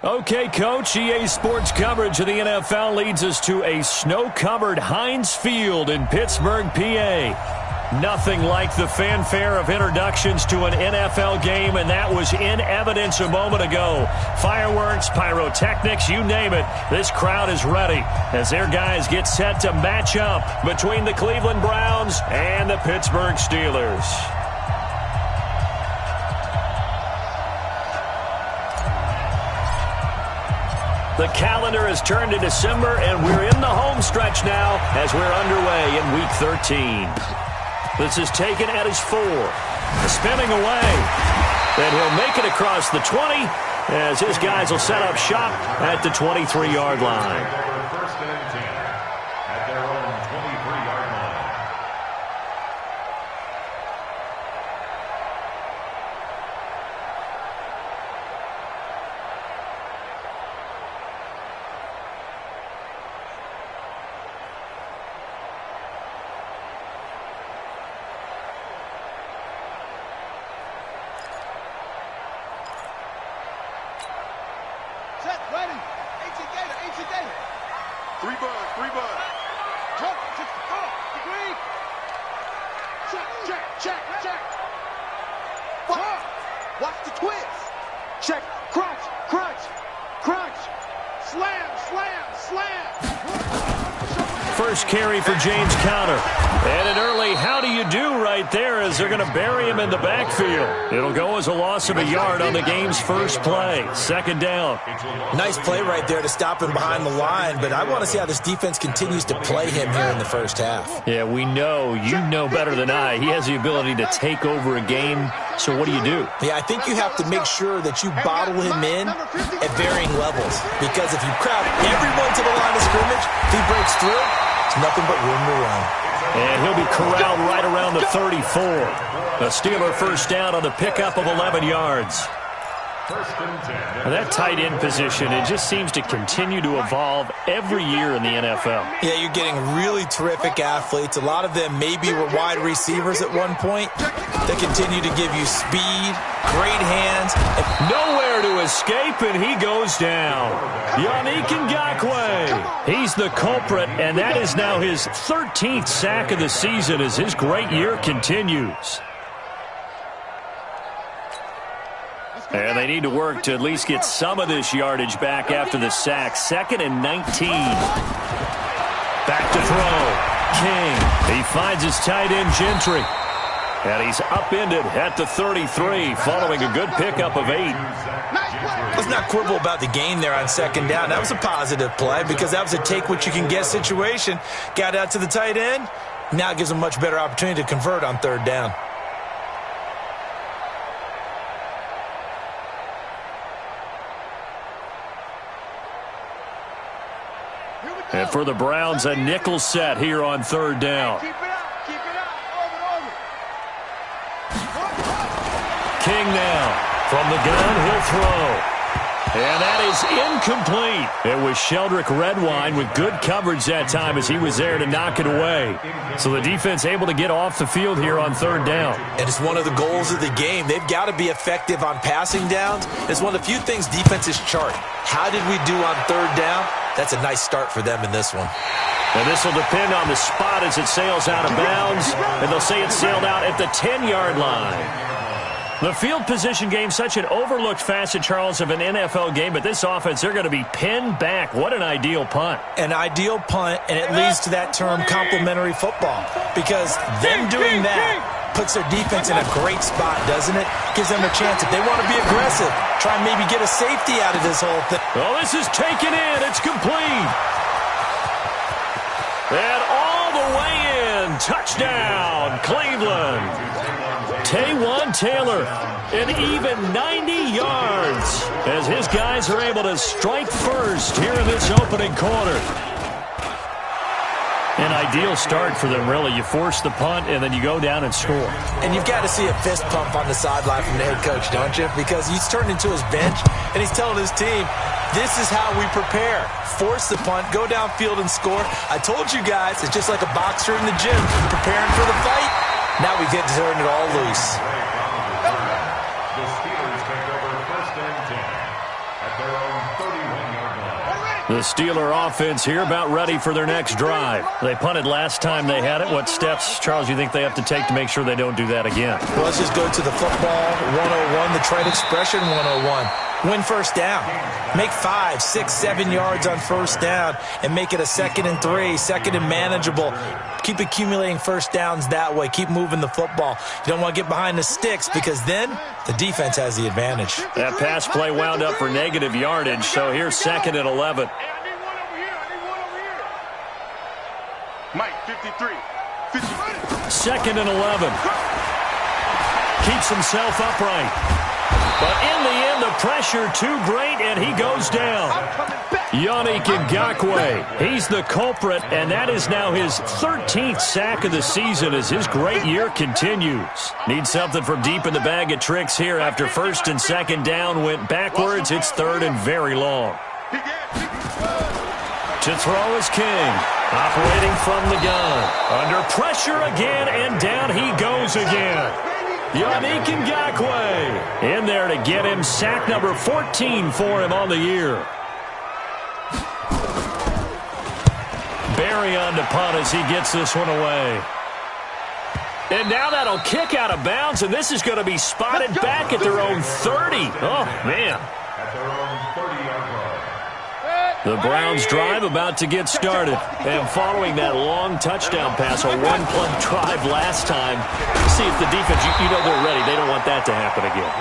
Okay, Coach, EA Sports coverage of the NFL leads us to a snow-covered Heinz Field in Pittsburgh, PA. Nothing like the fanfare of introductions to an NFL game, and that was in evidence a moment ago. Fireworks, pyrotechnics, you name it. This crowd is ready as their guys get set to match up between the Cleveland Browns and the Pittsburgh Steelers. The calendar has turned to December, and we're in the home stretch now as we're underway in Week 13. This is taken at his 4. Spinning away. And he'll make it across the 20 as his guys will set up shop at the 23-yard line. First and 10 at their own 23-yard line. Watch the twist. Check. Crunch, crunch, crunch. Slam, slam, slam. First carry for James Conner. And an early how do you do right there as they're going to bury him in the backfield. It'll go as a loss of a yard on the game's first play. Second down. Nice play right there to stop him behind the line, but I want to see how this defense continues to play him here in the first half. Yeah, we know. You know better than I. He has the ability to take over a game. So what do you do? Yeah, I think you have to make sure that you bottle him in at varying levels. Because if you crowd everyone to the line of scrimmage, if he breaks through, there's nothing but room to run. And he'll be corralled right around the 34. A Steeler first down on the pickup of 11 yards. And that tight end position, it just seems to continue to evolve every year in the NFL. Yeah, you're getting really terrific athletes. A lot of them maybe were wide receivers at one point. They continue to give you speed, great hands. Nowhere to escape, and he goes down. Yannick Ngakoue. He's the culprit, and that is now his 13th sack of the season as his great year continues. And they need to work to at least get some of this yardage back after the sack. 2nd and 19. Back to throw. King. He finds his tight end, Gentry. And he's upended at the 33 following a good pickup of 8. Let's not quibble about the gain there on second down. That was a positive play because that was a take-what-you-can-get situation. Got out to the tight end. Now it gives him a much better opportunity to convert on third down. And for the Browns, a nickel set here on third down. Keep it up, keep it up. King now from the gun, he'll throw. And that is incomplete. It was Sheldrick Redwine with good coverage that time as he was there to knock it away. So the defense able to get off the field here on third down. And it's one of the goals of the game. They've got to be effective on passing downs. It's one of the few things defenses chart. How did we do on third down? That's a nice start for them in this one. And this will depend on the spot as it sails out of bounds. And they'll say it sailed out at the 10-yard line. The field position game, such an overlooked facet, Charles, of an NFL game. But this offense, they're going to be pinned back. What an ideal punt. An ideal punt, and it leads to that term complementary football. Because them doing that puts their defense in a great spot, doesn't it? Gives them a chance. If they want to be aggressive, try and maybe get a safety out of this whole thing. Well, this is taken in. It's complete. And all the way in. Touchdown, Cleveland. Taywan Taylor, an even 90 yards as his guys are able to strike first here in this opening quarter. An ideal start for them, really. You force the punt, and then you go down and score. And you've got to see a fist pump on the sideline from the head coach, don't you? Because he's turned into his bench, and he's telling his team, this is how we prepare. Force the punt, go downfield and score. I told you guys, it's just like a boxer in the gym, preparing for the fight. Now we get to turn it all loose. The Steelers take over 1st and 10 at their own The Steeler offense here about ready for their next drive. They punted last time they had it. What steps, Charles, you think they have to take to make sure they don't do that again? Well, let's just go to the football 101, the trade expression 101. Win first down. Make 5, 6, 7 yards on first down and make it a 2nd and 3, 2nd and manageable. Keep accumulating first downs that way. Keep moving the football. You don't want to get behind the sticks because then the defense has the advantage. That pass play wound up for negative yardage, so here's 2nd and 11. Mike, 53. 2nd and 11. Keeps himself upright. But in the end, the pressure too great, and he goes down. Yannick Ngakoue, he's the culprit, and that is now his 13th sack of the season as his great year continues. Needs something from deep in the bag of tricks here after 1st and 2nd down went backwards. It's 3rd and very long. To throw is King, operating from the gun. Under pressure again, and down he goes again. Yannick Ngakoue in there to get him sack number 14 for him on the year. Barry on to punt as he gets this one away. And now that'll kick out of bounds, and this is going to be spotted back at their own 30. Oh, man. At their own 30-yard line. The Browns drive about to get started. And following that long touchdown pass, a one-play drive last time, see if the defense, you know they're ready. They don't want that to happen again.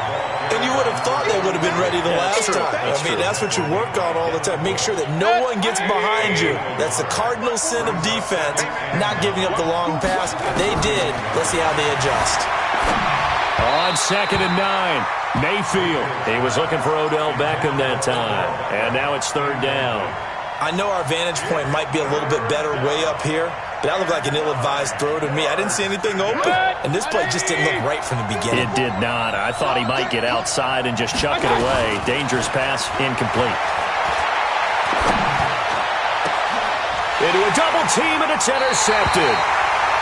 And you would have thought they would have been ready the last time. That's what you work on all the time. Make sure that no one gets behind you. That's the cardinal sin of defense, not giving up the long pass. They did. Let's see how they adjust. On 2nd and 9. Mayfield. He was looking for Odell Beckham that time. And now it's 3rd down. I know our vantage point might be a little bit better way up here, but that looked like an ill-advised throw to me. I didn't see anything open. And this play just didn't look right from the beginning. It did not. I thought he might get outside and just chuck it away. Dangerous pass, incomplete. Into a double team, and it's intercepted.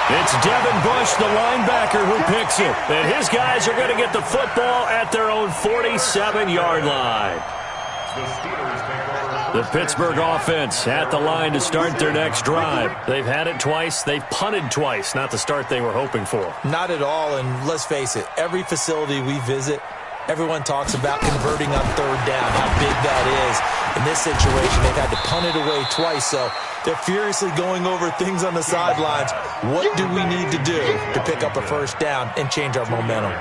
It's Devin Bush, the linebacker, who picks it. And his guys are going to get the football at their own 47-yard line. The Pittsburgh offense at the line to start their next drive. They've had it twice. They've punted twice. Not the start they were hoping for. Not at all, and let's face it, every facility we visit, everyone talks about converting on 3rd down, how big that is. In this situation, they've had to punt it away twice, so they're furiously going over things on the sidelines. What do we need to do to pick up a 1st down and change our momentum?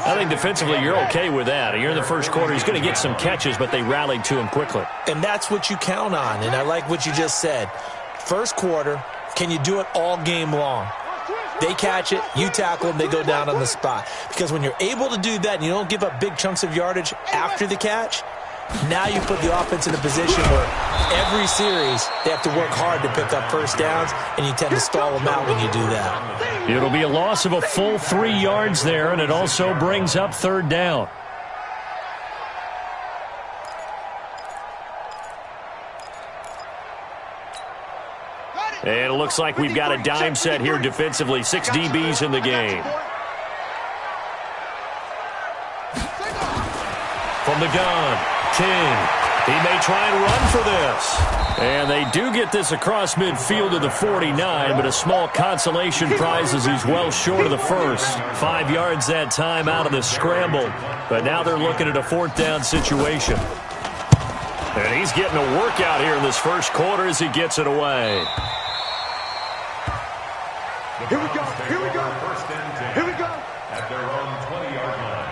I think defensively you're okay with that. You're in the 1st quarter. He's going to get some catches, but they rallied to him quickly. And that's what you count on, and I like what you just said. 1st quarter, can you do it all game long? They catch it, you tackle them, they go down on the spot. Because when you're able to do that and you don't give up big chunks of yardage after the catch, now you put the offense in a position where every series they have to work hard to pick up 1st downs, and you tend to stall them out when you do that. It'll be a loss of a full 3 yards there, and it also brings up 3rd down. And it looks like we've got a dime set here defensively. 6 DBs in the game. From the gun, King. He may try and run for this. And they do get this across midfield to the 49, but a small consolation prize as he's well short of the 1st. 5 yards that time out of the scramble. But now they're looking at a 4th down situation. And he's getting a workout here in this 1st quarter as he gets it away. Here we go. Here we go. 1st and 10. Here we go. At their own 20-yard line.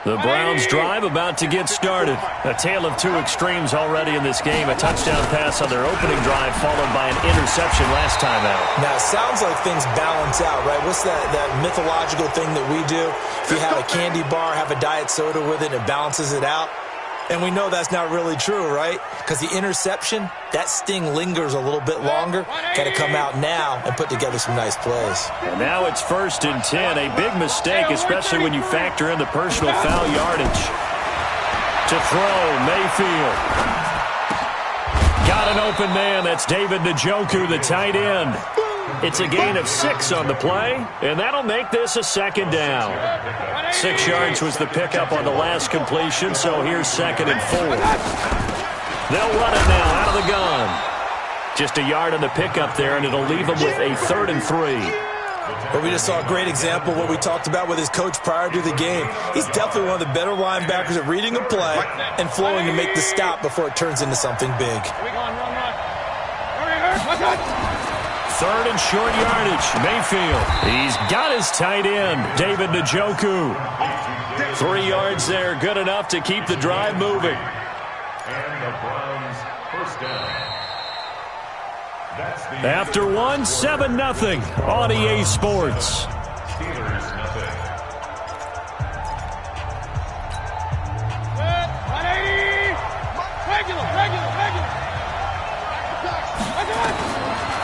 The Browns drive about to get started. A tale of 2 extremes already in this game. A touchdown pass on their opening drive followed by an interception last time out. Now, it sounds like things balance out, right? What's that mythological thing that we do? If you have a candy bar, have a diet soda with it, it balances it out. And we know that's not really true, right? Because the interception, that sting lingers a little bit longer. Got to come out now and put together some nice plays. And now it's 1st and 10. A big mistake, especially when you factor in the personal foul yardage. To throw, Mayfield. Got an open man. That's David Njoku, the tight end. It's a gain of 6 on the play, and that'll make this a second down. 6 yards was the pickup on the last completion, so here's 2nd and 4. They'll run it now out of the gun. Just a yard on the pickup there, and it'll leave them with a 3rd and 3. But we just saw a great example of what we talked about with his coach prior to the game. He's definitely one of the better linebackers at reading a play and flowing to make the stop before it turns into something big. 3rd and short yardage. Mayfield. He's got his tight end, David Njoku. 3 yards there, good enough to keep the drive moving. And the Browns first down. After 1, 7-0 on EA Sports. Steelers nothing.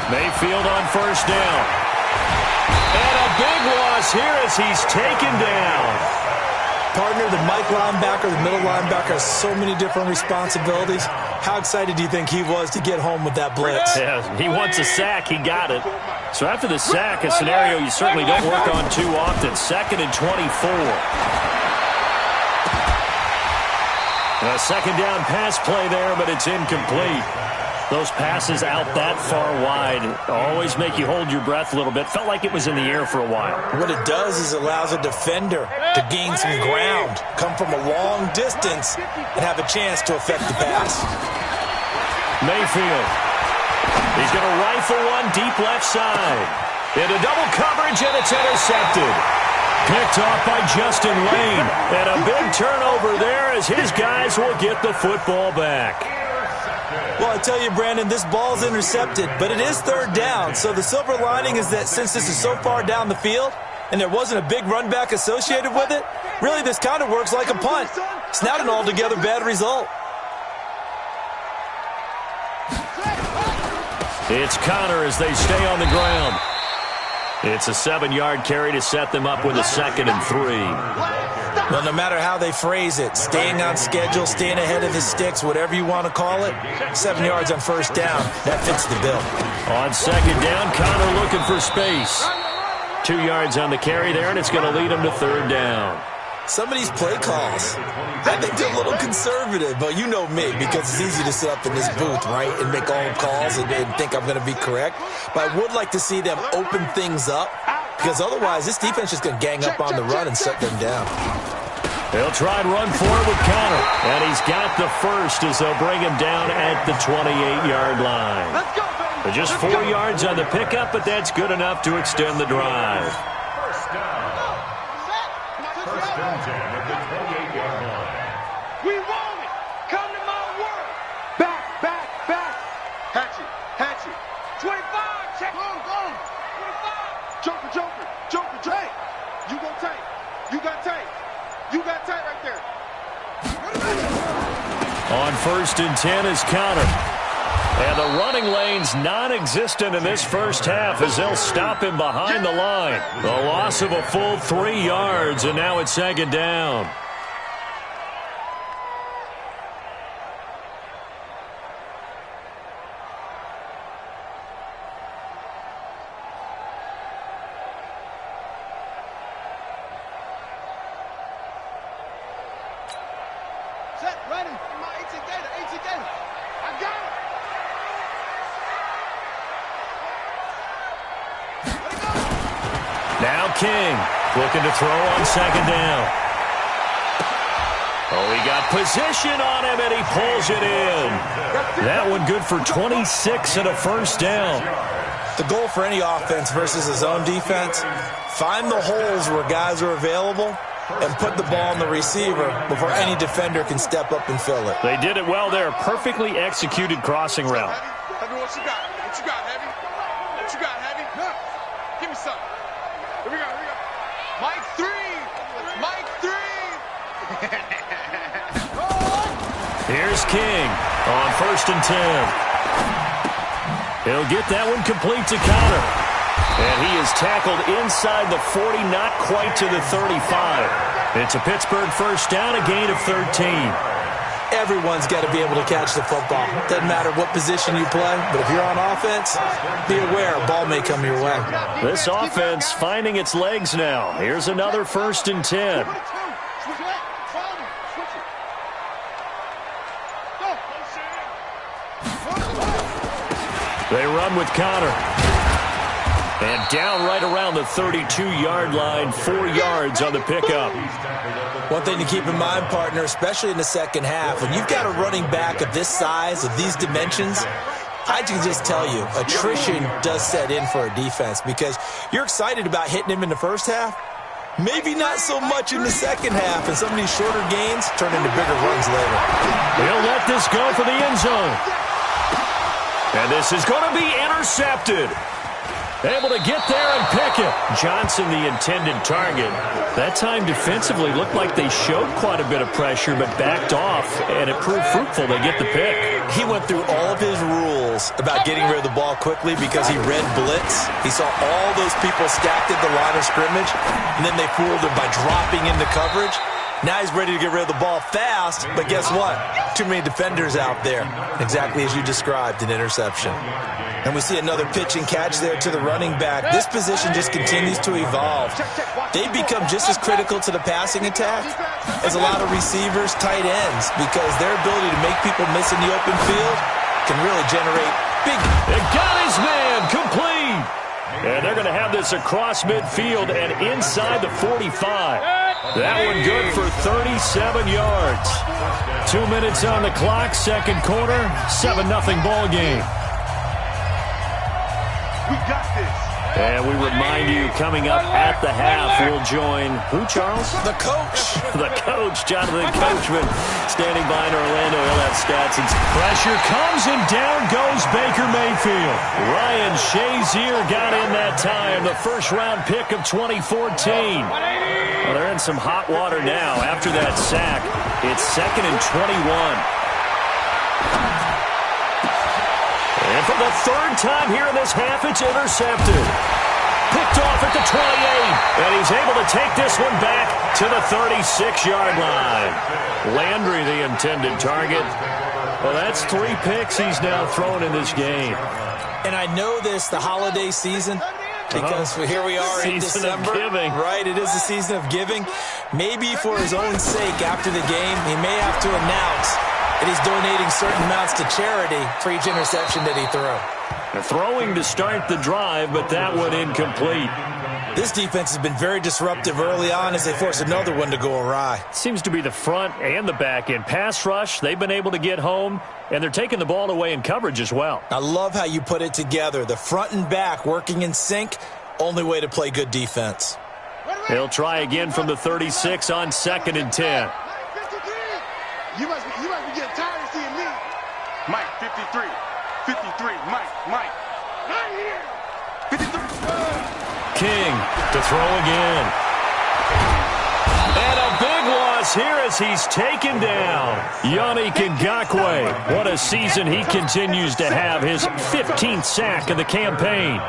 Mayfield on first down. And a big loss here as he's taken down. Partner, the Mike linebacker, the middle linebacker has so many different responsibilities. How excited do you think he was to get home with that blitz? Yeah, he wants a sack. He got it. So after the sack, a scenario you certainly don't work on too often. 2nd and 24. A second down pass play there, but it's incomplete. Those passes out that far wide always make you hold your breath a little bit. Felt like it was in the air for a while. What it does is allows a defender to gain some ground, come from a long distance, and have a chance to affect the pass. Mayfield. He's going to rifle one deep left side. Into double coverage, and it's intercepted. Picked off by Justin Lane. And a big turnover there as his guys will get the football back. Well, I tell you, Brandon, this ball's intercepted, but it is 3rd down. So the silver lining is that since this is so far down the field and there wasn't a big run back associated with it, really this kind of works like a punt. It's not an altogether bad result. It's Connor as they stay on the ground. It's a 7-yard carry to set them up with a 2nd and 3. Well, no matter how they phrase it, staying on schedule, staying ahead of the sticks, whatever you want to call it, 7 yards on first down, that fits the bill. On 2nd down, Connor looking for space. 2 yards on the carry there, and it's going to lead him to 3rd down. Some of these play calls, I think they're a little conservative, but you know me, because it's easy to sit up in this booth, right, and make all the calls and think I'm going to be correct. But I would like to see them open things up, because otherwise this defense is going to gang up on the run and shut them down. They'll try and run forward with Connor, and he's got the first as they'll bring him down at the 28-yard line. Just 4 yards on the pickup, but that's good enough to extend the drive. First down. First and 10 at the 28-yard line. We want it. Come to my work. Back. Hatchet. 25. Check. Go. 25. Joker. Hey, you go tight. You got tight right there. On 1st and 10 is Connor. And the running lane's non-existent in this first half as they'll stop him behind the line. The loss of a full 3 yards, and now it's 2nd down. Set, ready. My 18 Gator. I got it. Now King looking to throw on 2nd down. Oh, he got position on him, and he pulls it in. That one good for 26 and a first down. The goal for any offense versus a zone defense, find the holes where guys are available and put the ball in the receiver before any defender can step up and fill it. They did it well there. Perfectly executed crossing route. Heavy, what you got? Heavy? What you got, Heavy? Give me something. Here we go. Mike 3. Here's King on 1st and 10. He'll get that one complete to Connor. And he is tackled inside the 40, not quite to the 35. It's a Pittsburgh first down, a gain of 13. everyone's got to be able to catch the football. Doesn't matter what position you play, but if you're on offense, be aware a ball may come your way. This offense finding its legs now. Here's another 1st and 10. They run with Connor. And down right around the 32-yard line, 4 yards on the pickup. One thing to keep in mind, partner, especially in the second half, when you've got a running back of this size, of these dimensions, I can just tell you, attrition does set in for a defense because you're excited about hitting him in the first half. Maybe not so much in the second half, and some of these shorter gains turn into bigger runs later. He'll let this go for the end zone. And this is going to be intercepted. Able to get there and pick it. Johnson, the intended target. That time defensively looked like they showed quite a bit of pressure but backed off, and it proved fruitful. They get the pick. He went through all of his rules about getting rid of the ball quickly because he read blitz. He saw all those people stacked at the line of scrimmage, and then they fooled him by dropping into coverage. Now he's ready to get rid of the ball fast, but guess what? Too many defenders out there. Exactly as you described, an interception. And we see another pitch and catch there to the running back. This position just continues to evolve. They've become just as critical to the passing attack as a lot of receivers, tight ends, because their ability to make people miss in the open field can really generate big. It got his man complete. And they're going to have this across midfield and inside the 45. That one good for 37 yards. 2 minutes on the clock, second quarter, 7-0 ball game. We got this. And we remind you, coming up at the half, we'll join who, Charles? The coach. The coach, Jonathan Coachman, standing by in Orlando. He'll have stats. And pressure comes, and down goes Baker Mayfield. Ryan Shazier got in that time, the first-round pick of 2014. Well, they're in some hot water now. After that sack, it's 2nd and 21. And for the third time here in this half, it's intercepted. Picked off at the 28. And he's able to take this one back to the 36-yard line. Landry, the intended target. Well, that's 3 picks he's now thrown in this game. And I know this, the holiday season, because here we are in December. Season of giving. Right, it is the season of giving. Maybe for his own sake, after the game, he may have to announce that he's donating certain amounts to charity for each interception that he threw. Throwing to start the drive, but that one incomplete. This defense has been very disruptive early on as they force another one to go awry. Seems to be the front and the back end. Pass rush, they've been able to get home, and they're taking the ball away in coverage as well. I love how you put it together. The front and back working in sync, only way to play good defense. He'll try again from the 36 on 2nd and 10. You must be getting tired of seeing me. Mike, 53. 53. Mike. Not here. 53. King to throw again. And a big loss here as he's taken down. Yannick Ngakoue. What a season he continues to have. His 15th sack of the campaign.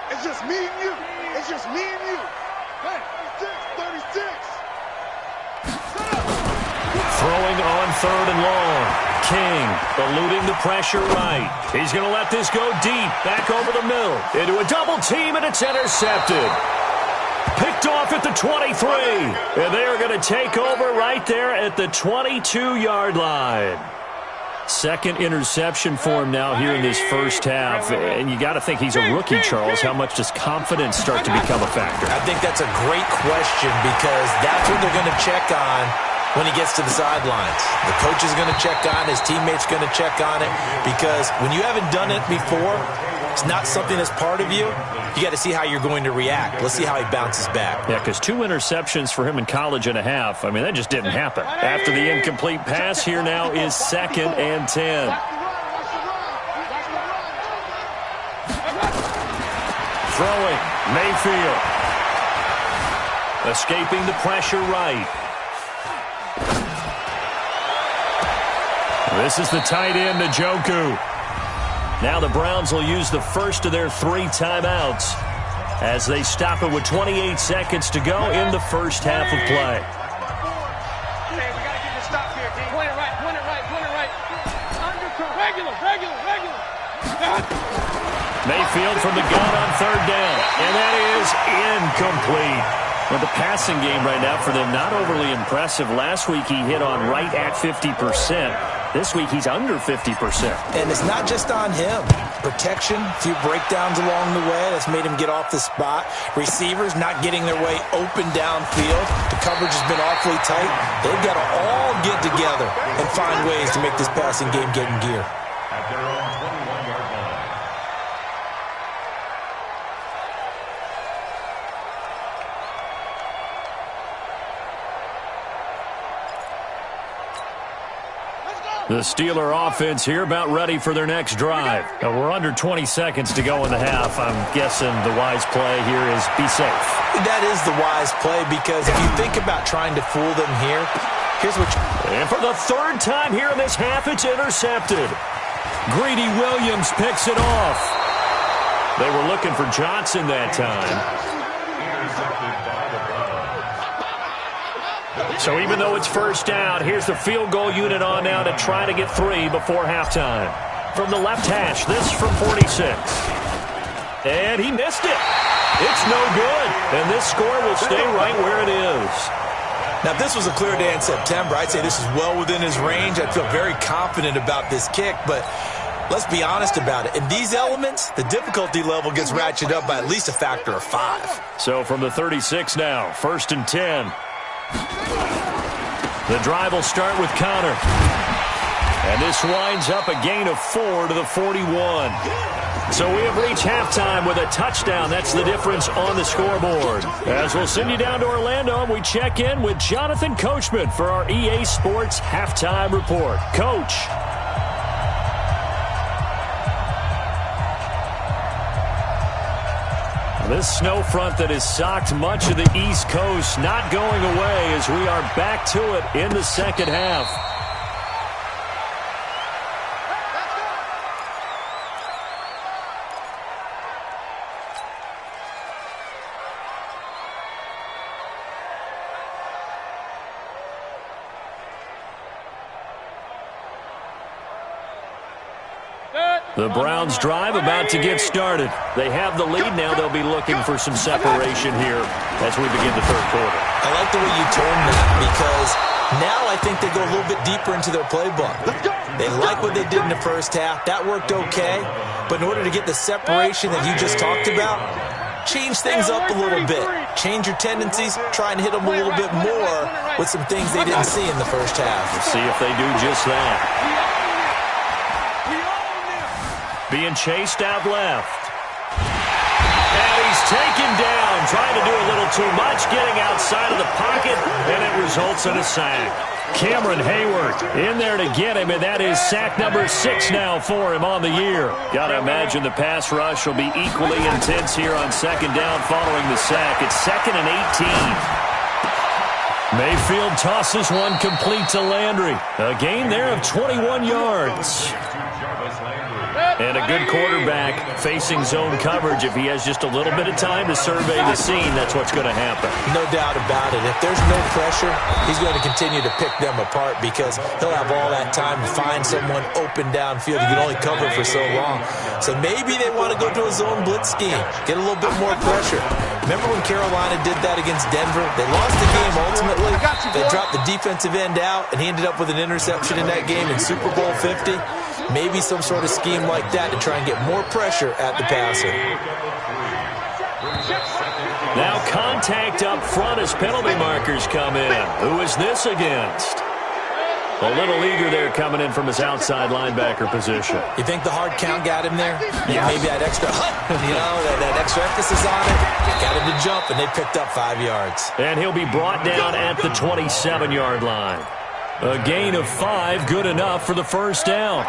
It's just me and you. It's just me and you. Hey, 36. Throwing on 3rd and long. King eluding the pressure right. He's going to let this go deep. Back over the middle. Into a double team, and it's intercepted. Picked off at the 23. And they are going to take over right there at the 22-yard line. Second interception for him now here in this first half. And you got to think he's a rookie, Charles. How much does confidence start to become a factor? I think that's a great question because that's what they're going to check on when he gets to the sidelines. The coach is going to check on, his teammates going to check on it, because when you haven't done it before, it's not something that's part of you. You got to see how you're going to react. Let's see how he bounces back. Yeah, because 2 interceptions for him in college and a half. I mean, that just didn't happen. After the incomplete pass, here now is 2nd and 10. Throwing, Mayfield. Escaping the pressure right. This is the tight end, Njoku. Now the Browns will use the first of their 3 timeouts as they stop it with 28 seconds to go in the first half of play. Hey, we got to get this stop here, D. Point it right, point it right, point it right. Undercut. Regular. Mayfield from the gun on 3rd down, and that is incomplete. Well, the passing game right now for them, not overly impressive. Last week he hit on right at 50%. This week he's under 50%. And it's not just on him. Protection, a few breakdowns along the way. That's made him get off the spot. Receivers not getting their way open downfield. The coverage has been awfully tight. They've got to all get together and find ways to make this passing game get in gear. At their own 21-yard line. The Steeler offense here about ready for their next drive. We're under 20 seconds to go in the half. I'm guessing the wise play here is be safe. That is the wise play because if you think about trying to fool them here, here's what And for the 3rd time here in this half, it's intercepted. Greedy Williams picks it off. They were looking for Johnson that time. Intercepted by the Browns. So even though it's 1st down, here's the field goal unit on now to try to get 3 before halftime. From the left hash, this from 46. And he missed it. It's no good. And this score will stay right where it is. Now, if this was a clear day in September, I'd say this is well within his range. I'd feel very confident about this kick, but let's be honest about it. In these elements, the difficulty level gets ratcheted up by at least a factor of 5. So from the 36 now, 1st and 10. The drive will start with Connor. And this winds up a gain of 4 to the 41. So we have reached halftime with a touchdown. That's the difference on the scoreboard. As we'll send you down to Orlando, and we check in with Jonathan Coachman for our EA Sports Halftime Report. Coach. This snow front that has socked much of the East Coast not going away as we are back to it in the second half. The Browns drive about to get started. They have the lead now. They'll be looking for some separation here as we begin the 3rd quarter. I like the way you term that because now I think they go a little bit deeper into their playbook. They like what they did in the 1st half. That worked okay. But in order to get the separation that you just talked about, change things up a little bit. Change your tendencies. Try and hit them a little bit more with some things they didn't see in the 1st half. Let's see if they do just that. Being chased out left. And he's taken down, trying to do a little too much, getting outside of the pocket, and it results in a sack. Cameron Hayward in there to get him, and that is sack number 6 now for him on the year. Got to imagine the pass rush will be equally intense here on 2nd down following the sack. It's 2nd and 18. Mayfield tosses one complete to Landry. A gain there of 21 yards. And a good quarterback facing zone coverage. If he has just a little bit of time to survey the scene, that's what's going to happen. No doubt about it. If there's no pressure, he's going to continue to pick them apart because he'll have all that time to find someone open downfield. He can only cover for so long. So maybe they want to go to a zone blitz scheme, get a little bit more pressure. Remember when Carolina did that against Denver? They lost the game ultimately. They dropped the defensive end out, and he ended up with an interception in that game in Super Bowl 50. Maybe some sort of scheme like that to try and get more pressure at the passer. Now contact up front as penalty markers come in. Who is this against? A little eager there coming in from his outside linebacker position. You think the hard count got him there? Yeah. Maybe that extra that extra emphasis on it. Got him to jump, and they picked up 5 yards. And he'll be brought down at the 27-yard line. A gain of 5, good enough for the 1st down.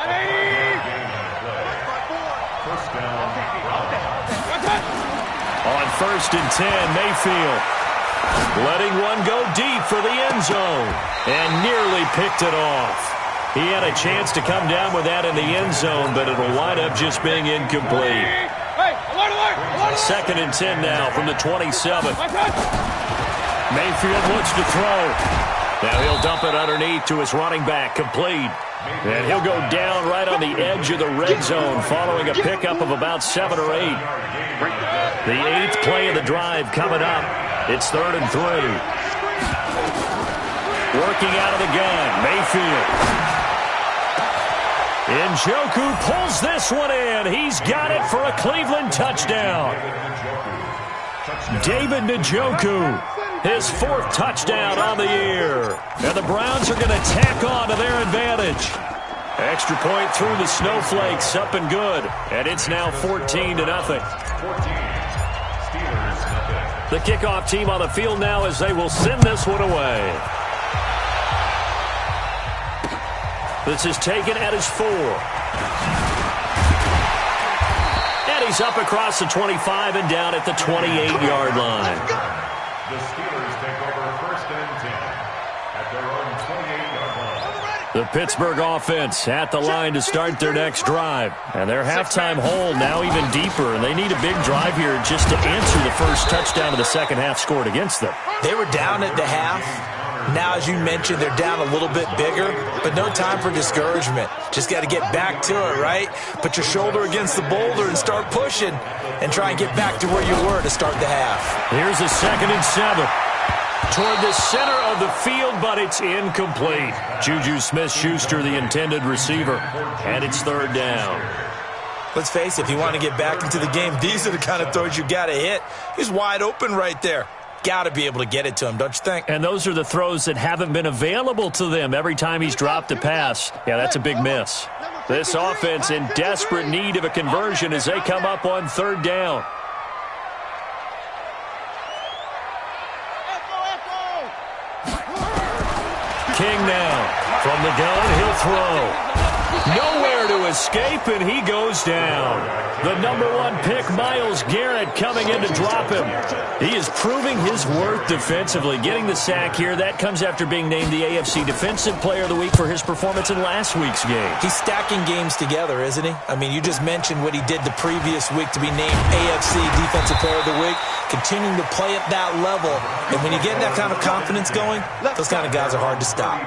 On 1st and 10, Mayfield letting one go deep for the end zone and nearly picked it off. He had a chance to come down with that in the end zone, but it'll wind up just being incomplete. Second and 10 now from the 27. Mayfield looks to throw. Now he'll dump it underneath to his running back, complete. And he'll go down right on the edge of the red zone following a pickup of about 7 or 8. The 8th play of the drive coming up. It's 3rd and 3. Working out of the gun, Mayfield. Njoku pulls this one in. He's got it for a Cleveland touchdown. David Njoku, his 4th touchdown on the year. And the Browns are going to tack on to their advantage. Extra point through the snowflakes, up and good. And it's now 14-0. The kickoff team on the field now as they will send this one away. This is taken at his 4. And he's up across the 25 and down at the 28-yard line. The Steelers take over 1st and 10 at their own 28-yard line. The Pittsburgh offense at the line to start their next drive. And their halftime hole now even deeper, and they need a big drive here just to answer the first touchdown of the second half scored against them. They were down at the half. Now, as you mentioned, they're down a little bit bigger, but no time for discouragement. Just got to get back to it, right? Put your shoulder against the boulder and start pushing and try and get back to where you were to start the half. Here's a 2nd and 7. Toward the center of the field, but it's incomplete. Juju Smith-Schuster, the intended receiver, and it's 3rd down. Let's face it, if you want to get back into the game, these are the kind of throws you got to hit. He's wide open right there. Got to be able to get it to him, don't you think? And those are the throws that haven't been available to them every time he's dropped a pass. Yeah, that's a big miss. This offense in desperate need of a conversion as they come up on 3rd down. King now from the gun, he'll throw. Nowhere to escape, and he goes down. The #1 pick, Myles Garrett, coming in to drop him. He is proving his worth defensively, getting the sack here. That comes after being named the AFC Defensive Player of the Week for his performance in last week's game. He's stacking games together, isn't he? I mean, you just mentioned what he did the previous week to be named AFC Defensive Player of the Week, continuing to play at that level. And when you get that kind of confidence going, those kind of guys are hard to stop.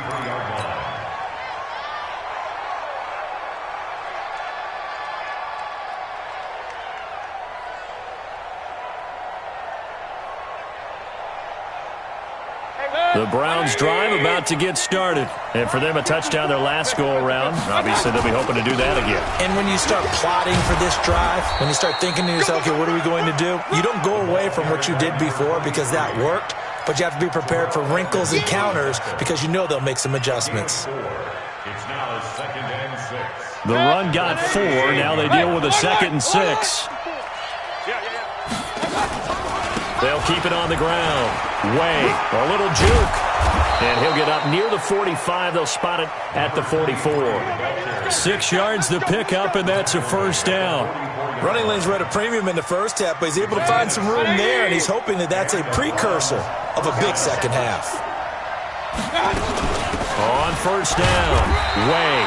The Browns drive about to get started. And for them, a touchdown their last go-around. Obviously, they'll be hoping to do that again. And when you start plotting for this drive, when you start thinking to yourself, okay, what are we going to do? You don't go away from what you did before because that worked, but you have to be prepared for wrinkles and counters because you know they'll make some adjustments. It's now 2nd and 6. The run got 4. Now they deal with a 2nd and 6. They'll keep it on the ground. Way, a little juke. And he'll get up near the 45. They'll spot it at the 44. 6 yards the pickup, and that's a 1st down. Running lanes were at a premium in the first half, but he's able to find some room there, and he's hoping that that's a precursor of a big second half. On 1st down, Way.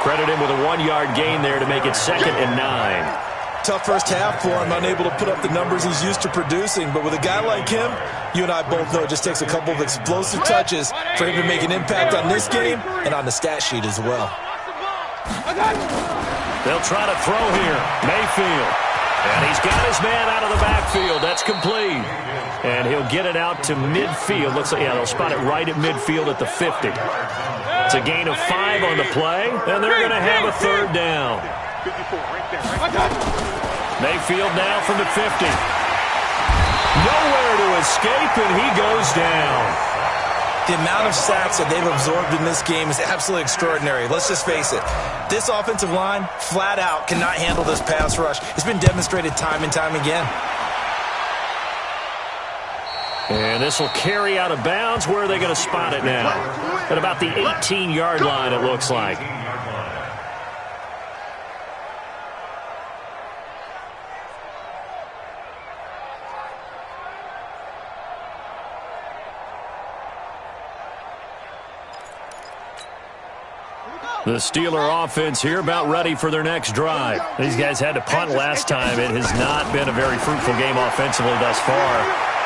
Credit him with a 1-yard gain there to make it 2nd and 9. Tough first half for him, unable to put up the numbers he's used to producing. But with a guy like him, you and I both know it just takes a couple of explosive touches for him to make an impact on this game and on the stat sheet as well. They'll try to throw here. Mayfield. And he's got his man out of the backfield. That's complete. And he'll get it out to midfield. Looks like, yeah, they'll spot it right at midfield at the 50. It's a gain of 5 on the play, and they're going to have a 3rd down. Mayfield now from the 50. Nowhere to escape, and he goes down. The amount of sacks that they've absorbed in this game is absolutely extraordinary. Let's just face it. This offensive line, flat out, cannot handle this pass rush. It's been demonstrated time and time again. And this will carry out of bounds. Where are they going to spot it now? At about the 18-yard line, it looks like. The Steeler offense here about ready for their next drive. These guys had to punt last time. It has not been a very fruitful game offensively thus far.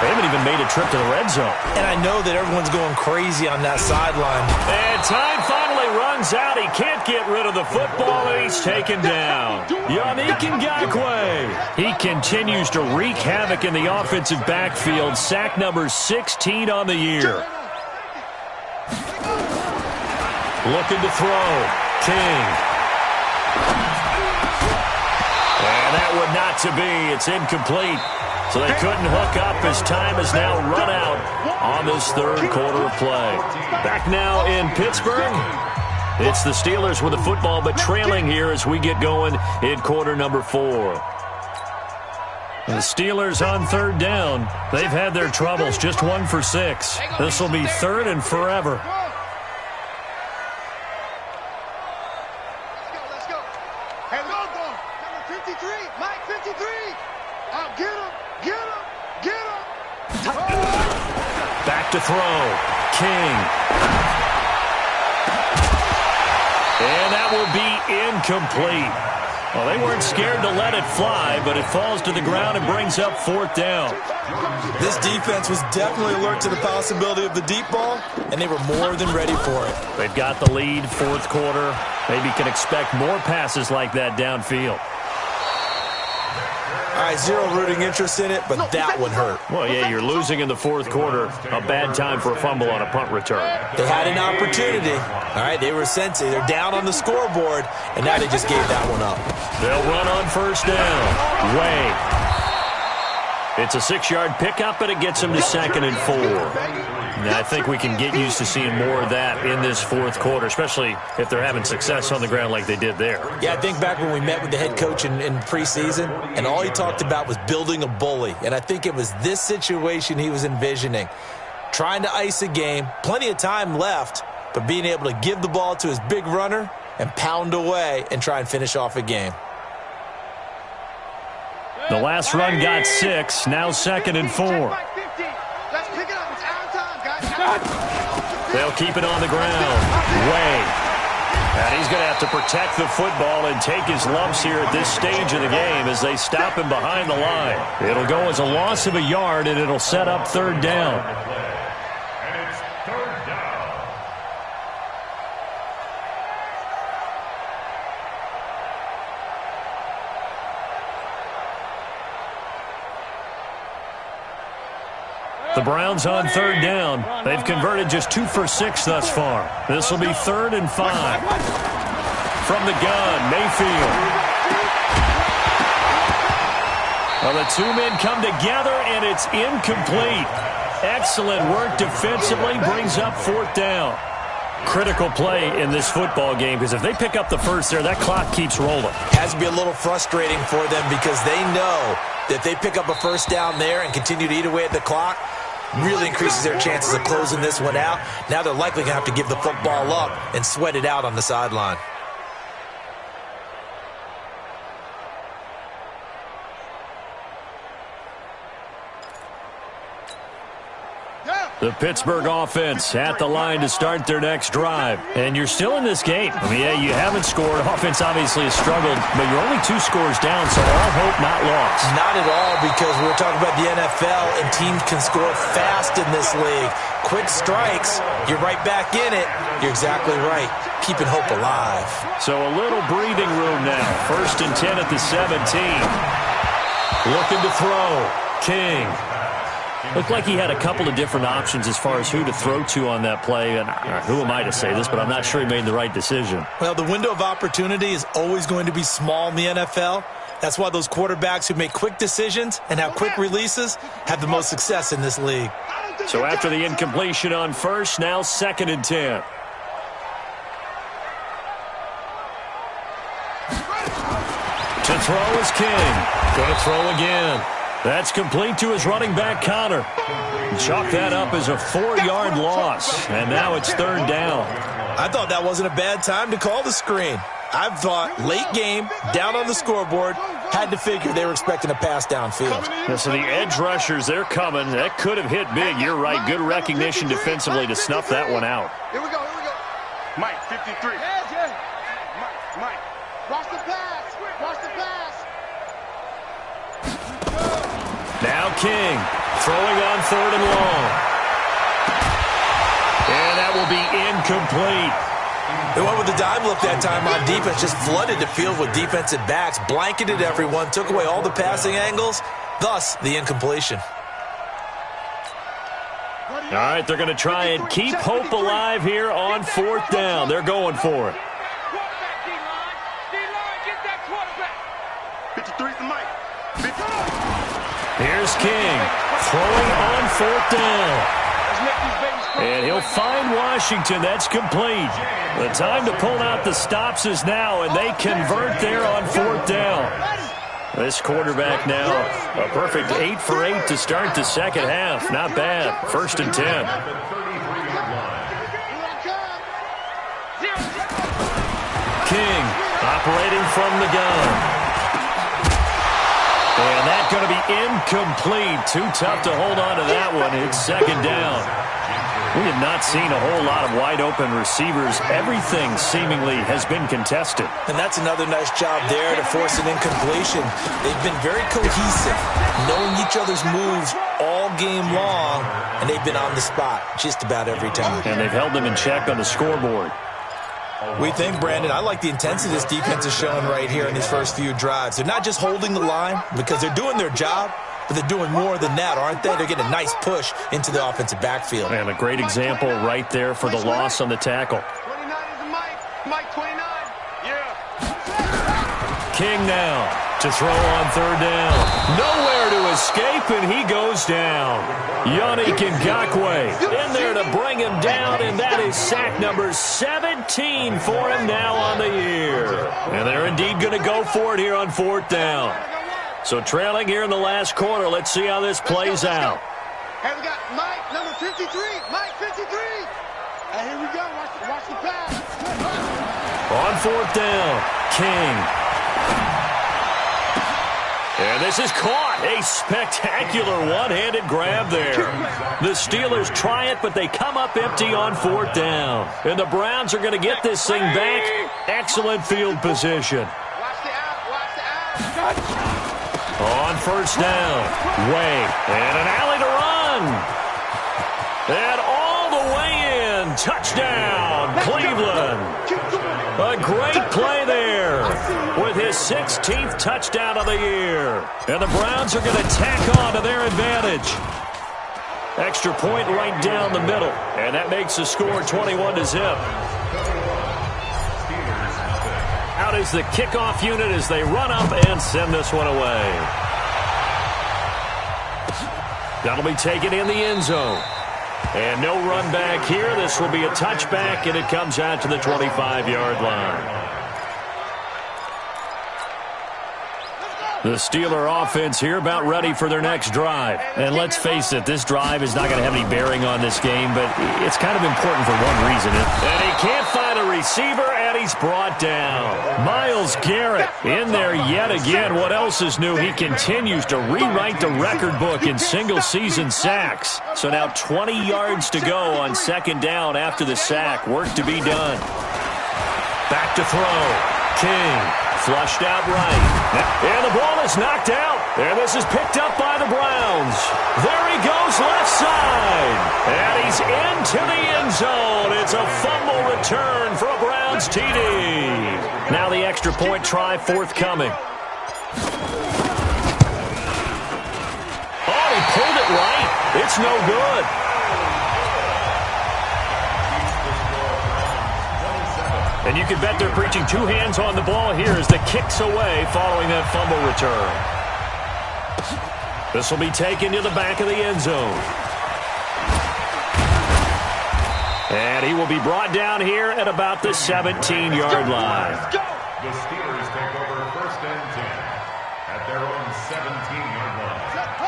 They haven't even made a trip to the red zone. And I know that everyone's going crazy on that sideline. And time finally runs out. He can't get rid of the football, and he's taken down. Yannick Ngakoue. He continues to wreak havoc in the offensive backfield. Sack number 16 on the year. Looking to throw. King. And that would not to be. It's incomplete. So they couldn't hook up as time has now run out on this third quarter of play. Back now in Pittsburgh. It's the Steelers with the football, but trailing here as we get going in quarter number 4. The Steelers on third down. They've had their troubles, just 1 for 6. This will be third and forever. Let's go. Hey, go. Number 53, Mike 53. Get him. Back to throw. King. And that will be incomplete. Well, they weren't scared to let it fly, but it falls to the ground and brings up fourth down. This defense was definitely alert to the possibility of the deep ball, and they were more than ready for it. They've got the lead, fourth quarter. Maybe can expect more passes like that downfield. All right, zero rooting interest in it, but that one hurt. Well, yeah, you're losing in the fourth quarter. A bad time for a fumble on a punt return. They had an opportunity. All right, they were sensing. They're down on the scoreboard, and now they just gave that one up. They'll run on first down. Way. It's a 6-yard pickup, and it gets them to 2nd and 4. Now, I think we can get used to seeing more of that in this fourth quarter, especially if they're having success on the ground like they did there. Yeah, I think back when we met with the head coach in preseason, and all he talked about was building a bully. And I think it was this situation he was envisioning. Trying to ice a game, plenty of time left, but being able to give the ball to his big runner and pound away and try and finish off a game. The last run got 6, now 2nd and 4. They'll keep it on the ground. Way. And he's going to have to protect the football and take his lumps here at this stage of the game as they stop him behind the line. It'll go as a loss of a yard, and it'll set up third down. And it's third down. The Browns on third down. They've converted just 2 for 6 thus far. This will be 3rd and 5. From the gun, Mayfield. Well, the two men come together, and it's incomplete. Excellent work defensively, brings up fourth down. Critical play in this football game, because if they pick up the first there, that clock keeps rolling. Has to be a little frustrating for them because they know that if they pick up a first down there and continue to eat away at the clock, really increases their chances of closing this one out. Now they're likely going to have to give the football up and sweat it out on the sideline. The Pittsburgh offense at the line to start their next drive. And you're still in this game. I mean, yeah, you haven't scored. Offense obviously has struggled, but you're only 2 scores down, so all hope not lost. Not at all, because we're talking about the NFL, and teams can score fast in this league. Quick strikes, you're right back in it. You're exactly right. Keeping hope alive. So a little breathing room now. 1st and 10 at the 17. Looking to throw. King. Looked like he had a couple of different options as far as who to throw to on that play. And who am I to say this, but I'm not sure he made the right decision. Well, the window of opportunity is always going to be small in the NFL. That's why those quarterbacks who make quick decisions and have quick releases have the most success in this league. So after the incompletion on first, now 2nd and 10. To throw is King. Going to throw again. That's complete to his running back, Connor. Chalk that up as a 4-yard loss, and now it's 3rd down. I thought that wasn't a bad time to call the screen. I thought late game, down on the scoreboard, had to figure they were expecting a pass downfield. Yeah, so the edge rushers, they're coming. That could have hit big. You're right. Good recognition defensively to snuff that one out. Here we go. Mike, 53. King, throwing on 3rd and long. And that will be incomplete. They went with the dime look that time on defense, just flooded the field with defensive backs, blanketed everyone, took away all the passing angles, thus the incompletion. All right, they're going to try and keep hope alive here on 4th down. They're going for it. Here's King, throwing on 4th down. And he'll find Washington. That's complete. The time to pull out the stops is now, and they convert there on 4th down. This quarterback now, a perfect 8 for 8 to start the second half. Not bad. 1st and 10. King operating from the gun. And that's going to be incomplete. Too tough to hold on to that one. It's 2nd down. We have not seen a whole lot of wide-open receivers. Everything seemingly has been contested. And that's another nice job there to force an incompletion. They've been very cohesive, knowing each other's moves all game long, and they've been on the spot just about every time. And they've held them in check on the scoreboard. We think, Brandon, I like the intensity this defense is showing right here in these first few drives. They're not just holding the line because they're doing their job, but they're doing more than that, aren't they? They're getting a nice push into the offensive backfield. And a great example right there for the loss on the tackle. 29 is the Mike 29. Yeah. King now to throw on 3rd down. Nowhere to escape, and he goes down. Yannick Ngakoue in there to bring him down, and that is sack number 17 for him now on the year. And they're indeed going to go for it here on 4th down. So trailing here in the last quarter. Let's see how this plays out. Hey, we got Mike, number 53. Mike, 53. Hey, here we go. Watch the pass. On 4th down, King. And this is caught. A spectacular one-handed grab there. The Steelers try it, but they come up empty on 4th down. And the Browns are going to get this thing back. Excellent field position. Watch the out. On 1st down, Way, and an alley to run. And all the way in. Touchdown, Cleveland. A great play there with his 16th touchdown of the year. And the Browns are going to tack on to their advantage. Extra point right down the middle. And that makes the score 21-0. Out is the kickoff unit as they run up and send this one away. That'll be taken in the end zone. And no run back here. This will be a touchback, and it comes out to the 25-yard line. The Steeler offense here about ready for their next drive. And let's face it, this drive is not going to have any bearing on this game, but it's kind of important for one reason. And he can't find a receiver, and he's brought down. Myles Garrett in there yet again. What else is new? He continues to rewrite the record book in single-season sacks. So now 20 yards to go on 2nd down after the sack. Work to be done. Back to throw. King. Flushed out right. And the ball is knocked out. And this is picked up by the Browns. There he goes left side. And he's into the end zone. It's a fumble return for a Browns TD. Now the extra point try forthcoming. Oh, he pulled it right. It's no good. And you can bet they're preaching 2 hands on the ball here as the kick's away following that fumble return. This will be taken to the back of the end zone. And he will be brought down here at about the 17-yard line. The Steelers take over 1st and 10 at their own 17-yard line.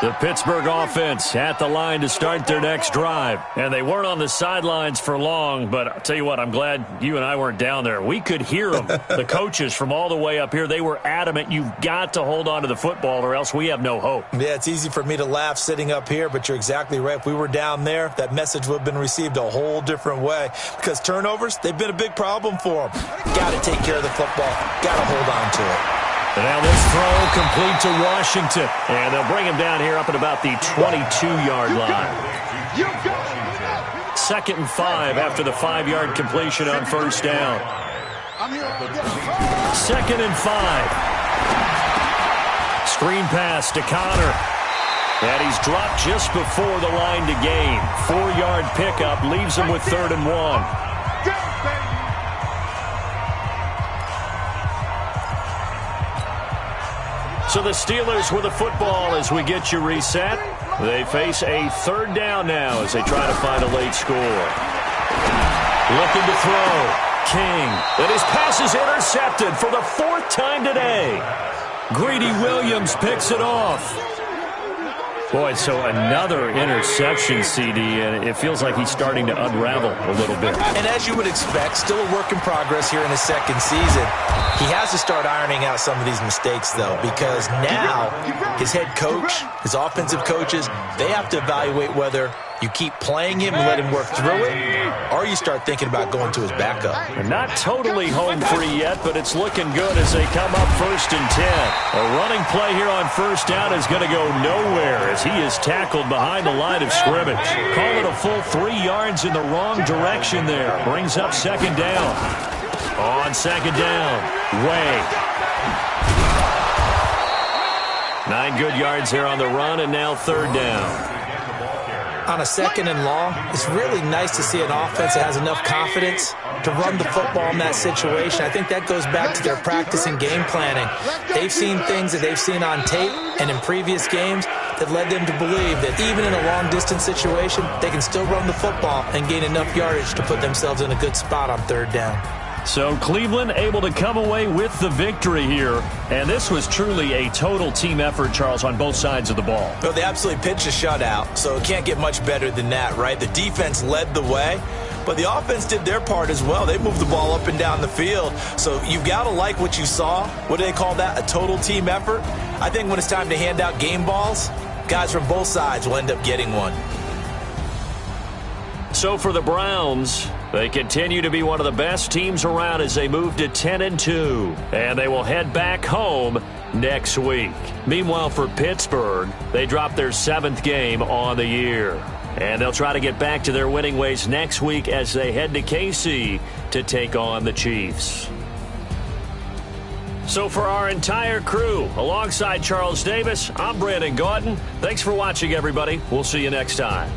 The Pittsburgh offense at the line to start their next drive. And they weren't on the sidelines for long, but I'll tell you what, I'm glad you and I weren't down there. We could hear them, the coaches from all the way up here. They were adamant, you've got to hold on to the football or else we have no hope. Yeah, it's easy for me to laugh sitting up here, but you're exactly right. If we were down there, that message would have been received a whole different way. Because turnovers, they've been a big problem for them. Got to take care of the football. Got to hold on to it. And now this throw complete to Washington. And they'll bring him down here up at about the 22-yard line. 2nd and 5 after the 5-yard completion on first down. 2nd and 5. Screen pass to Connor. And he's dropped just before the line to gain. 4-yard pickup leaves him with 3rd and 1. So the Steelers with the football as we get you reset. They face a 3rd down now as they try to find a late score. Looking to throw. King. And his pass is intercepted for the 4th time today. Greedy Williams picks it off. Boy, so another interception, CD, and it feels like he's starting to unravel a little bit. And as you would expect, still a work in progress here in his 2nd season. He has to start ironing out some of these mistakes, though, because now his head coach, his offensive coaches, they have to evaluate whether you keep playing him and let him work through it, or you start thinking about going to his backup. They're not totally home free yet, but it's looking good as they come up 1st and 10. A running play here on 1st down is going to go nowhere as he is tackled behind the line of scrimmage. Call it a full 3 yards in the wrong direction there. Brings up 2nd down. On 2nd down, Way. 9 good yards there on the run, and now 3rd down. On a 2nd and long, it's really nice to see an offense that has enough confidence to run the football in that situation. I think that goes back to their practice and game planning. They've seen things that they've seen on tape and in previous games that led them to believe that even in a long-distance situation, they can still run the football and gain enough yardage to put themselves in a good spot on 3rd down. So Cleveland able to come away with the victory here. And this was truly a total team effort, Charles, on both sides of the ball. Well, they absolutely pitched a shutout, so it can't get much better than that, right? The defense led the way, but the offense did their part as well. They moved the ball up and down the field. So you've got to like what you saw. What do they call that? A total team effort? I think when it's time to hand out game balls, guys from both sides will end up getting one. So for the Browns, they continue to be one of the best teams around as they move to 10-2, and they will head back home next week. Meanwhile, for Pittsburgh, they dropped their 7th game on the year, and they'll try to get back to their winning ways next week as they head to KC to take on the Chiefs. So for our entire crew, alongside Charles Davis, I'm Brandon Gaudin. Thanks for watching, everybody. We'll see you next time.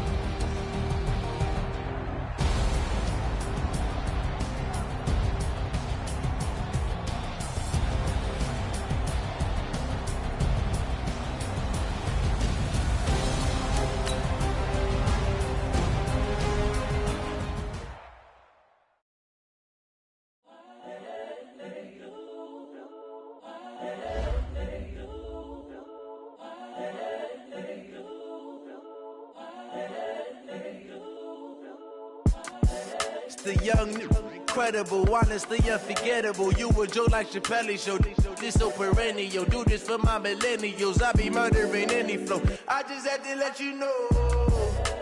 The young, incredible, honestly unforgettable. You a Joe like Chappelle show. This so perennial. Do this for my millennials. I be murdering any flow. I just had to let you know.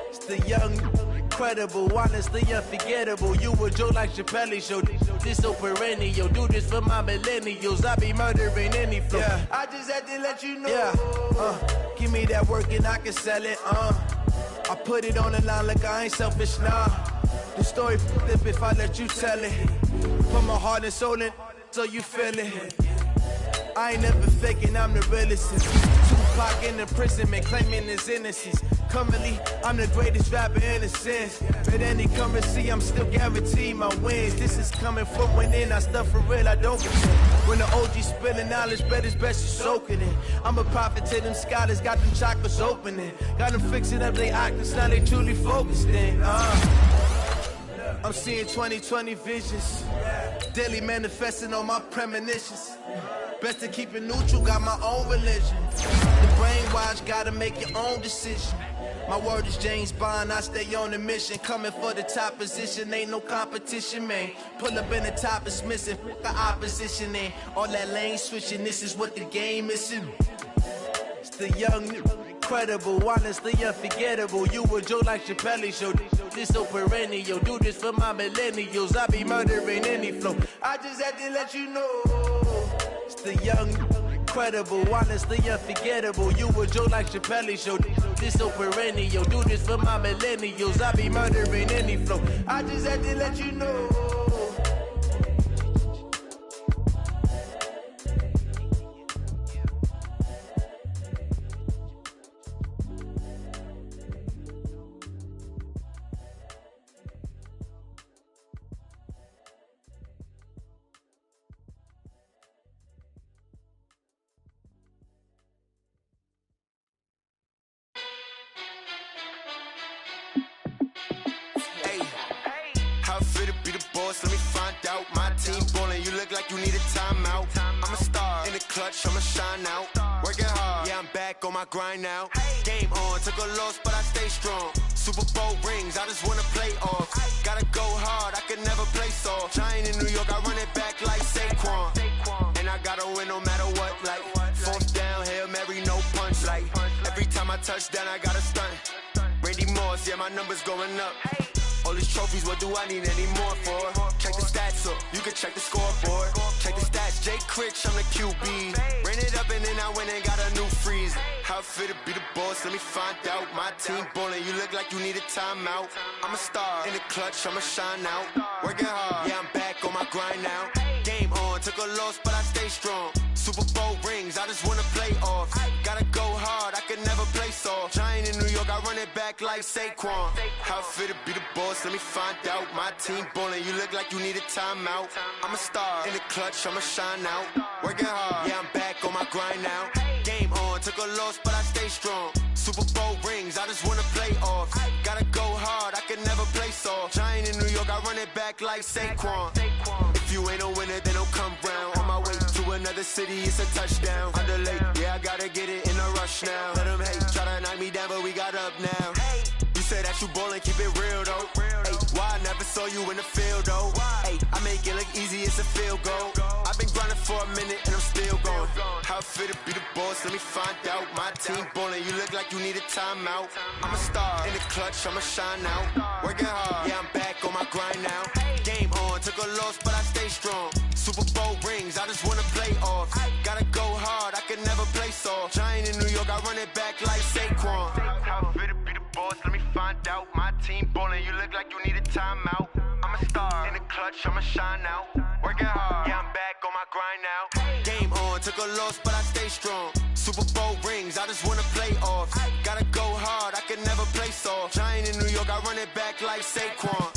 It's the young, incredible, honestly unforgettable. You a Joe like Chappelle show. This so perennial. Do this for my millennials. I be murdering any flow. Yeah. I just had to let you know. Yeah. Give me that work and I can sell it. I put it on the line like I ain't selfish, nah. The story flip if I let you tell it. Put my heart and soul in so you feel it. I ain't never faking, I'm the realest. Tupac in the prison, man, claiming his innocence. Currently, I'm the greatest rapper in a sense. But any currency, I'm still guaranteed my wins. This is coming from within, I stuff for real, I don't pretend. When the OG spilling knowledge, bet it's best you soaking it. I'm a prophet to them scholars, got them chakras opening. Got them fixing up they octaves, now they truly focused in. I'm seeing 2020 visions, daily manifesting on my premonitions. Best to keep it neutral, got my own religion. The brainwash, gotta make your own decision. My word is James Bond, I stay on the mission. Coming for the top position, ain't no competition, man. Pull up in the top, it's missing, the opposition in. All that lane switching, this is what the game is in. It's the young, incredible, honestly unforgettable. You a Joe like Chappelle show. This so perennial. Do this for my millennials. I be murdering any flow. I just had to let you know. It's the young, incredible, honestly unforgettable. You a joke like Chappelle show. This so perennial. Do this for my millennials. I be murdering any flow. I just had to let you know. How fit to be the boss? Let me find out. My team ballin', you look like you need a timeout. I'm a star in the clutch, I'ma shine out. Working hard, yeah, I'm back on my grind now. Game on, took a loss, but I stay strong. Super Bowl rings, I just wanna play off. Gotta go hard, I can never play soft. Giant in New York, I run it back like Saquon. And I gotta win no matter what, like fourth down, Hail Mary, no punch. Like every time I touch down, I gotta stunt. Randy Moss, yeah, my numbers going up. All these trophies, what do I need any more for? Check the stats up, you can check the scoreboard. Check the stats, Jay Critch, I'm the QB. Ran it up and then I went and got a new freeze. How fit to be the boss, let me find out. My team ballin', you look like you need a timeout. I'm a star in the clutch, I'ma shine out. Working hard, yeah, I'm back on my grind now. Game on, took a loss, but I stay strong. Super Bowl rings, I just wanna play off. Gotta go hard, I can never play soft. Giant in New York, I run it back like Saquon. How fit to be the boss, let me find out. My team ballin', you look like you need a timeout. I'm a star in the clutch, I'ma shine out. Working hard, yeah, I'm back on my grind now. Game on, took a loss, but I stay strong. Super Bowl rings, I just wanna play off. Gotta go hard, I can never play soft. Giant in New York, I run it back like Saquon. If you ain't a winner, then don't come round. On my way to another city, it's a touchdown. Underlay, yeah, I gotta get it in a rush now. Let them hate, try to knock me down, but we got up now. You said that you ballin', keep it real though. Hey, why I never saw you in the field though? Hey, I make it look easy, it's a field goal. I've been grinding for a minute and I'm still going. How fit to be the boss, let me find out. My team ballin', you look like you need a timeout. I'm a star in the clutch, I'ma shine out. Working hard, yeah, I'm back on my grind now. Game on, took a loss, but I stay strong. Super Bowl rings, I just wanna play off. Gotta go hard, I can never play soft. Giant in New York, I run it back like Saquon. How fit to be the boss, let me find out. My team ballin', you look like you need a timeout. I'm a star in the clutch, I'ma shine out. Working hard, yeah, I'm back on my grind now. Game on, took a loss, but I stay strong. Super Bowl rings, I just wanna play off. Gotta go hard, I can never play soft. Giant in New York, I run it back like Saquon.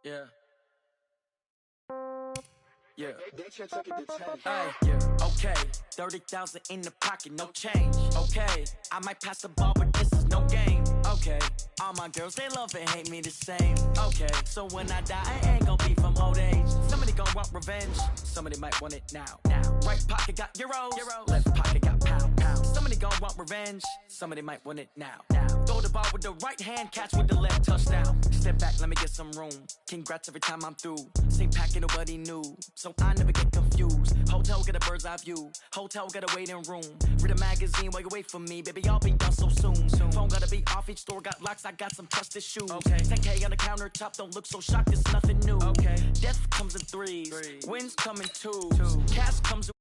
Yeah. Yeah. Hey, yeah. Okay. 30,000 in the pocket, no change. Okay. I might pass the ball, but this is no game. Okay. All my girls, they love and hate me the same. Okay. So when I die, I ain't gonna be from old age. Somebody gonna want revenge. Somebody might want it now. Right pocket got euros. Left pocket got pound. Somebody gonna want revenge. Somebody might want it now. Throw the ball with the right hand, catch with the left, touchdown. Step back, let me get some room. Congrats every time I'm through. Same packet, nobody new. So I never get confused. Hotel get a bird's eye view. Hotel get a waiting room. Read a magazine while you wait for me. Baby, I'll be done so soon. Phone gotta be off, each store got locks. I got some trusted shoes. Okay. 10K on the countertop, don't look so shocked, it's nothing new. Okay. Death comes in threes. Wins come in twos. Cash comes in